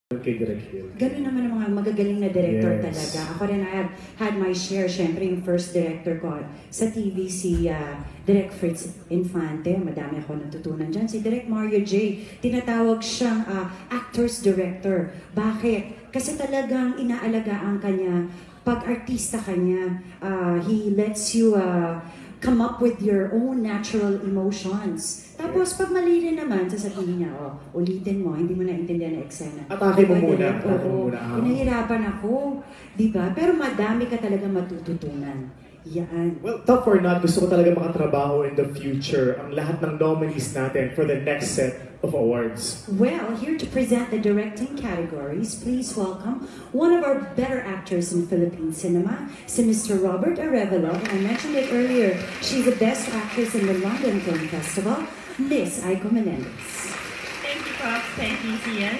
kay Direk Hill. Ganun naman ang mga magagaling na director Yes. talaga. Ako rin, I have had my share. Siyempre, yung first director ko sa TV, si Direk Fritz Infante. Madami ako natutunan dyan. Si Direk Mario J. Tinatawag siyang actor's director. Bakit? Kasi talagang inaalagaan kanya. Pag artista kanya, he lets you come up with your own natural emotions. Tapos pag mali rin naman, sasabihin niya, ulitin mo, hindi mo naintindihan na eksena. Atake mo muna. Atake mo muna. Pinahirapan ako, di ba? Pero madami ka talaga matututunan. Yan. Well, tough or not, gusto ko talaga makatrabaho in the future ang lahat ng nominees natin for the next set of awards. Well, here to present the directing categories, please welcome one of our better actors in Philippine cinema, si Mr. Robert Arevalo. And I mentioned it earlier, she's the best actress in the London Film Festival, Miss Aiko Menendez. Thank you, Prof. Thank you, Sian.